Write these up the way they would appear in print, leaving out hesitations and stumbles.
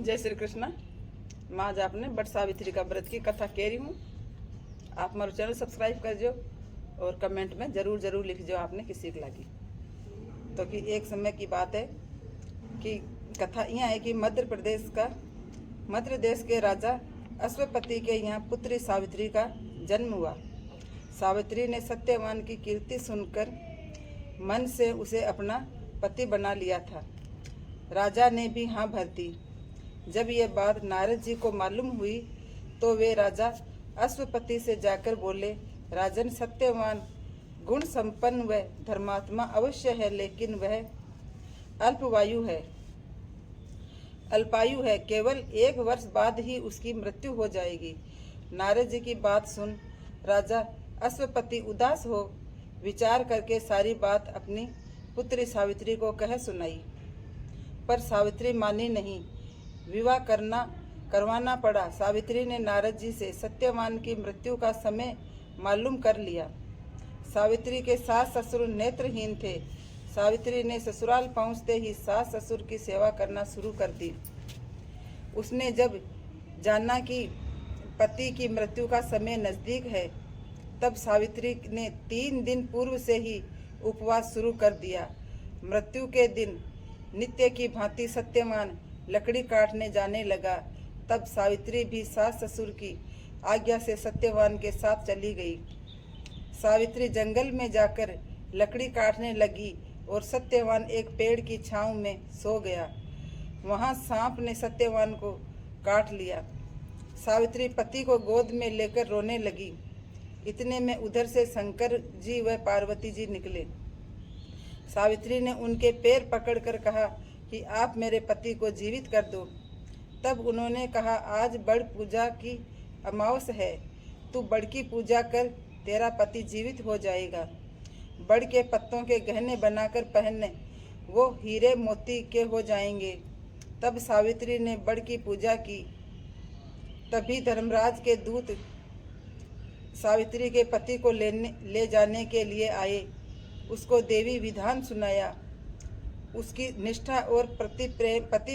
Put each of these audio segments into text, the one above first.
जय श्री कृष्ण। मैं आज आपने बट सावित्री का व्रत की कथा कह रही हूँ। आप हमारा चैनल सब्सक्राइब कर जो और कमेंट में ज़रूर लिख जो आपने किसी को लगी। तो कि एक समय की बात है कि कथा यह है कि मध्य देश के राजा अश्वपति के यहाँ पुत्री सावित्री का जन्म हुआ। सावित्री ने सत्यवान की कीर्ति सुनकर मन से उसे अपना पति बना लिया था। राजा ने भी हाँ भर दी। जब यह बात नारद जी को मालूम हुई तो वे राजा अश्वपति से जाकर बोले, राजन, सत्यवान गुण संपन्न व धर्मात्मा अवश्य है, लेकिन वह अल्पायु है। केवल 1 वर्ष बाद ही उसकी मृत्यु हो जाएगी। नारद जी की बात सुन राजा अश्वपति उदास हो विचार करके सारी बात अपनी पुत्री सावित्री को कह सुनाई, पर सावित्री मानी नहीं। विवाह करवाना पड़ा। सावित्री ने नारद जी से सत्यवान की मृत्यु का समय मालूम कर लिया। सावित्री के सास ससुर नेत्रहीन थे। सावित्री ने ससुराल पहुंचते ही सास ससुर की सेवा करना शुरू कर दी। उसने जब जाना कि पति की मृत्यु का समय नज़दीक है, तब सावित्री ने 3 दिन पूर्व से ही उपवास शुरू कर दिया। मृत्यु के दिन नित्य की भांति सत्यवान लकड़ी काटने जाने लगा। तब सावित्री भी सास ससुर की आज्ञा से सत्यवान के साथ चली गई। सावित्री जंगल में जाकर लकड़ी काटने लगी और सत्यवान एक पेड़ की छांव में सो गया। वहां सांप ने सत्यवान को काट लिया। सावित्री पति को गोद में लेकर रोने लगी। इतने में उधर से शंकर जी व पार्वती जी निकले। सावित्री ने उनके पैर पकड़कर कहा कि आप मेरे पति को जीवित कर दो। तब उन्होंने कहा, आज बड़ पूजा की अमावस है, तू बड़ की पूजा कर, तेरा पति जीवित हो जाएगा। बड़ के पत्तों के गहने बनाकर पहनने, वो हीरे मोती के हो जाएंगे। तब सावित्री ने बड़ की पूजा की। तभी धर्मराज के दूत सावित्री के पति को ले जाने के लिए आए। उसको देवी विधान सुनाया। उसकी निष्ठा और पति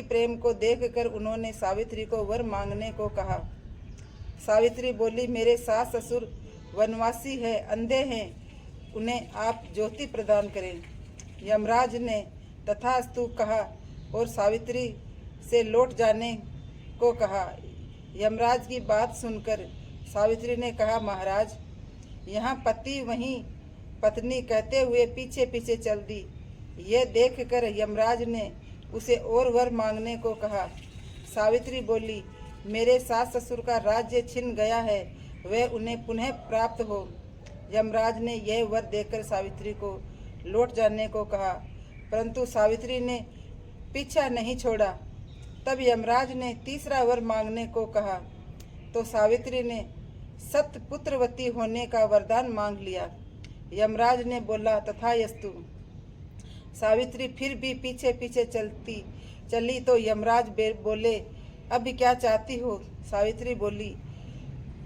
प्रेम को देखकर उन्होंने सावित्री को वर मांगने को कहा। सावित्री बोली, मेरे सास ससुर वनवासी है, अंधे हैं, उन्हें आप ज्योति प्रदान करें। यमराज ने तथास्तु कहा और सावित्री से लौट जाने को कहा। यमराज की बात सुनकर सावित्री ने कहा, महाराज, यहाँ पति वहीं पत्नी कहते हुए पीछे पीछे चल दी। यह देखकर यमराज ने उसे और वर मांगने को कहा। सावित्री बोली, मेरे सास ससुर का राज्य छिन गया है, वह उन्हें पुनः प्राप्त हो। यमराज ने यह वर देकर सावित्री को लौट जाने को कहा, परंतु सावित्री ने पीछा नहीं छोड़ा। तब यमराज ने तीसरा वर मांगने को कहा तो सावित्री ने सतपुत्रवती होने का वरदान मांग लिया। यमराज ने बोला, तथास्तु। सावित्री फिर भी पीछे पीछे चली तो यमराज बोले, अब क्या चाहती हो? सावित्री बोली,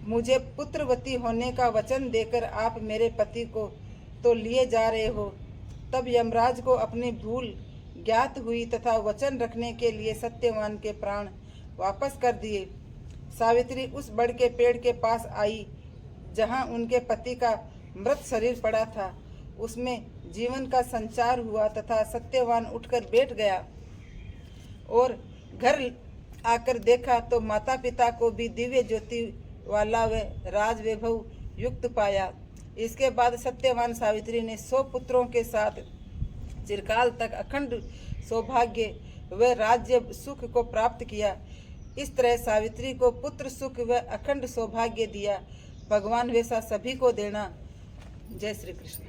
मुझे पुत्रवती होने का वचन देकर आप मेरे पति को तो लिए जा रहे हो। तब यमराज को अपनी भूल ज्ञात हुई तथा वचन रखने के लिए सत्यवान के प्राण वापस कर दिए। सावित्री उस बड़ के पेड़ के पास आई जहाँ उनके पति का मृत शरीर पड़ा था। उसमें जीवन का संचार हुआ तथा सत्यवान उठकर बैठ गया और घर आकर देखा तो माता पिता को भी दिव्य ज्योति वाला व राज वैभव युक्त पाया। इसके बाद सत्यवान सावित्री ने 100 पुत्रों के साथ चिरकाल तक अखंड सौभाग्य व राज्य सुख को प्राप्त किया। इस तरह सावित्री को पुत्र सुख व अखंड सौभाग्य दिया। भगवान वैसा सभी को देना। जय श्री कृष्ण।